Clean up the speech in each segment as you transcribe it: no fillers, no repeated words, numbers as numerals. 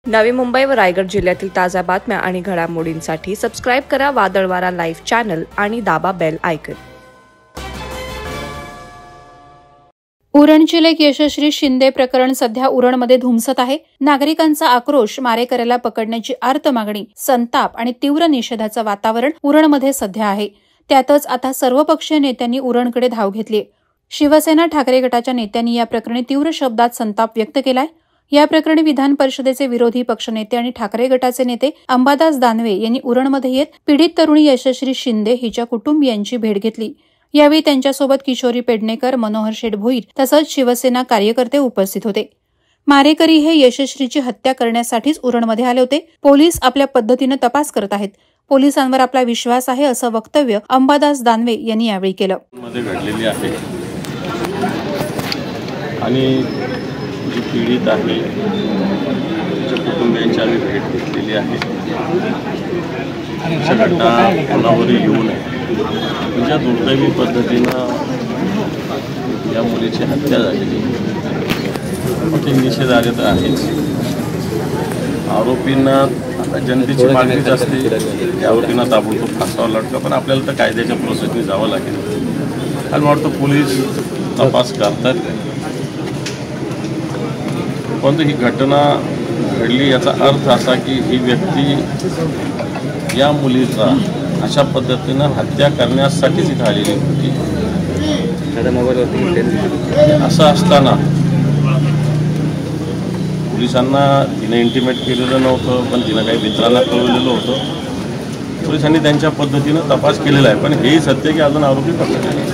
नवी मुंबई व रायगड जिल्ह्यातील ताज्या बातम्या आणि घडामोडींसाठी सबस्क्राइब करा वादळवारा लाईव्ह चॅनल आणि दाबा बेल आयकॉन। उरणचे लेक यशश्री शिंदे प्रकरण सध्या उरणमध्ये धुमसत आहे। नागरिकांचा आक्रोश, मारेकऱ्याला पकडण्याची आर्त मागणी, संताप आणि तीव्र निषेधाचं वातावरण उरणमध्ये सध्या आहे। त्यातच आता सर्वपक्षीय नेत्यांनी उरणकडे धाव घेतली। शिवसेना ठाकरे गटाच्या नेत्यांनी या प्रकरणी तीव्र शब्दात संताप व्यक्त केलाय। या प्रकरणी विधान परिषदेचे विरोधी पक्षनेते आणि ठाकरे गटाचे नेते अंबादास दानवे यांनी उरणमध्ये येत पीडित तरुणी यशश्री शिंदे हिच्या कुटुंबियांची भेट घेतली। यावेळी त्यांच्यासोबत किशोरी पेडणेकर, मनोहर शेठ भोईर तसंच शिवसेना कार्यकर्ते उपस्थित होते। मारेकरी हे यशश्रीची हत्या करण्यासाठीच उरणमध्ये आले होते। पोलीस आपल्या पद्धतीने तपास करत आहेत। पोलिसांवर आपला विश्वास आहे असं वक्तव्य अंबादास दानवे यांनी यावेळी केलं। जी पीडित आहे तिच्या कुटुंबियांची आम्ही भेट घेतलेली आहे। अशा घटना कोणावरही येऊ नये, ज्या दुर्दैवी पद्धतीनं या मुलीची हत्या झालेली ते निषेधार्ह आहेच। आरोपींना जनतेची मागणीच असते की आरोपींना ताबडतोब फासावं लागतं, पण आपल्याला तर कायद्याच्या प्रोसेसने जावं लागेल आणि वाटतं पोलीस तपास करतात। परंतु ही घटना घडली याचा अर्थ असा की ही व्यक्ती या मुलीचा अशा पद्धतीनं हत्या करण्यासाठीच इथं आलेली होती। असं असताना पोलिसांना तिने इंटिमेट केलेलं नव्हतं, पण तिनं काही मित्रांना कळवलेलं होतं। पोलिसांनी त्यांच्या पद्धतीनं तपास केलेला आहे, पण हेही सत्य की अजून आरोपी पकडले नाही।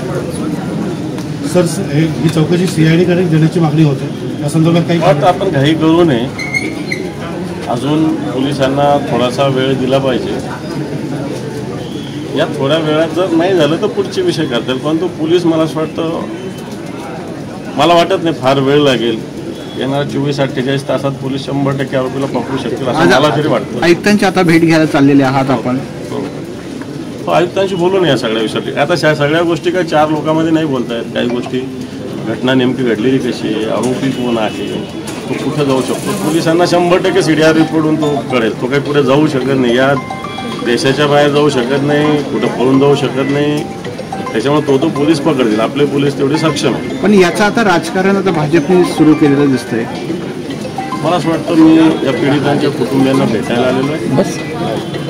सर, ही चौकशी CID कडे देण्याची मागणी होते, या संदर्भात काही आता आपण घाई करू नये, अजून पोलिसांना थोडासा वेळ दिला पाहिजे। या थोड्या वेळात जर नाही झालं तर पुढचे विषय करतील, परंतु पोलीस मला वाटत नाही फार वेळ लागेल। येणाऱ्या 24-48 तासात पोलीस 100% आरोपीला पकडू शकतील असं मला तरी वाटतं। आयुक्तांची आता भेट घ्यायला चाललेले आहात आपण? आयुक्तांशी बोलून या सगळ्या विषयासाठी। आता सगळ्या गोष्टी काही 4 लोकांमध्ये नाही बोलता येत। काही गोष्टी घटना नेमकी घडलेली कशी आहे, आरोपी कोण आहे, तो कुठे जाऊ शकतो, पोलिसांना 100% CDR रिपोर्टून तो कळेल। तो काही पुढे जाऊ शकत नाही, या देशाच्या बाहेर जाऊ शकत नाही, कुठं पळून जाऊ शकत नाही, त्याच्यामुळे तो पोलीस पकडतील। आपले पोलीस तेवढे सक्षम आहे। पण याचं आता राजकारण आता भाजपने सुरू केलेलं दिसतंय। मला असं वाटतं मी या पीडितांच्या कुटुंबियांना भेटायला आलेलो आहे। बस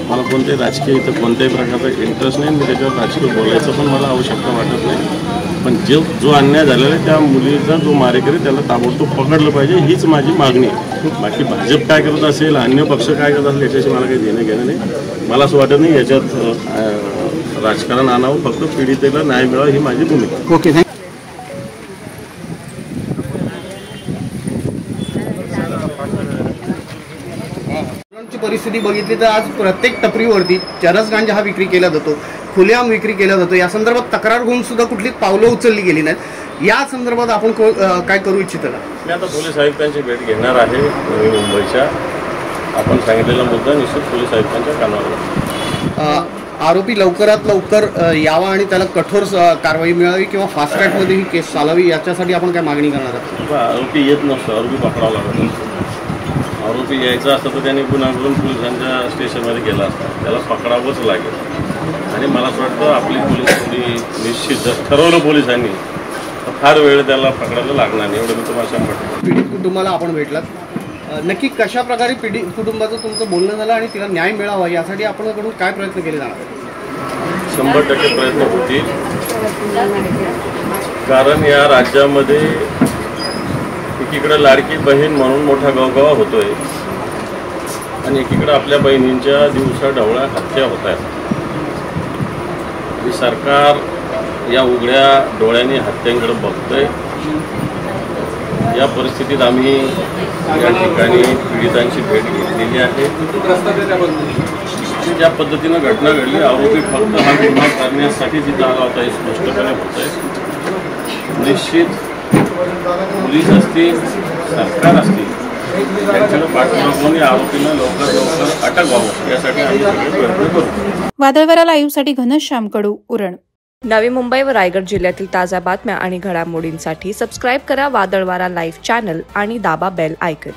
मला कोणत्याही राजकीय इथं कोणत्याही प्रकारचा इंटरेस्ट नाही, मी त्याच्यावर राजकीय बोलायचं पण मला आवश्यकता वाटत नाही। पण जो अन्याय झालेला आहे त्या मुलीचा जो मारेकरी त्याला ताबडतोब पकडलं पाहिजे, हीच माझी मागणी आहे। बाकी भाजप काय करत असेल, अन्य पक्ष काय करत असेल याच्याशी मला काही देणं घेणं नाही। मला असं वाटत नाही याच्यात राजकारण आणावं, फक्त पीडितेला न्याय मिळावा ही माझी भूमिका। ओके, परिस्थिती बघितली तर आज प्रत्येक टपरीवरती चरस गांजा हा विक्री केला जातो, खुलेआम विक्री केला जातो। या संदर्भात तक्रार घेऊन सुद्धा कुठलीच पावलं उचलली गेली नाहीत। या संदर्भात आपण काय करू इच्छिता? मी आता पोलीस आयुक्तांची भेट घेणार आहे नवी मुंबईच्या। आपण सांगितलेला मुद्दा निश्चित पोलीस आयुक्तांच्या कानावर। आरोपी लवकरात लवकर यावा आणि त्याला कठोर कारवाई मिळावी किंवा फास्ट ट्रॅकमध्ये ही केस चालावी, याच्यासाठी आपण काय मागणी करणार आहोत? आरोपी येत नसतो, आरोपी पकडावा लागतो। आरोपी यायचा असता तर त्यांनी गुन्हा करून पोलिसांच्या स्टेशनमध्ये गेला असता, त्याला पकडावंच लागेल। आणि मला असं वाटतं आपली पोलीस थोडी निश्चित जर ठरवलं पोलिसांनी तर फार वेळ त्याला पकडायला लागणार नाही, एवढं मी तुम्हाला 100%। पीडित कुटुंबाला आपण भेटलात, नक्की कशा प्रकारे पीडित कुटुंबाचं तुमचं बोलणं झालं आणि तिला न्याय मिळावा यासाठी आपल्याकडून काय प्रयत्न केले जाणार? 100% प्रयत्न होतील, कारण या राज्यामध्ये एकीकडे लाडकी बहीण म्हणून मोठा गवगवा होतोय आणि एकीकडे आपल्या बहिणींच्या दिवसा ढवळ्या हत्या होत आहेत। सरकार या उघड्या डोळ्यांनी हत्यांकडे बघतंय। या परिस्थितीत आम्ही या ठिकाणी पीडितांची भेट घेतलेली आहे। ज्या पद्धतीनं घटना घडली, आरोपी फक्त हा गुन्हा करण्यासाठी जिथं आला होता हे स्पष्टपणे होत आहे। निश्चित पोलीस असतील, सरकार असतील, त्यांच्याकडे पाठपुरावा आरोपींना लवकर अटक व्हावं यासाठी आम्ही सगळे प्रयत्न करू। वादळवारा लाईव्हसाठी घनश्याम कडू, उरण। नवी मुंबई व रायगड जिल्ह्यातील ताज्या बातम्या आणि घडामोडींसाठी सबस्क्राइब करा वादळवारा लाईव्ह चॅनल आणि दाबा बेल आयकॉन।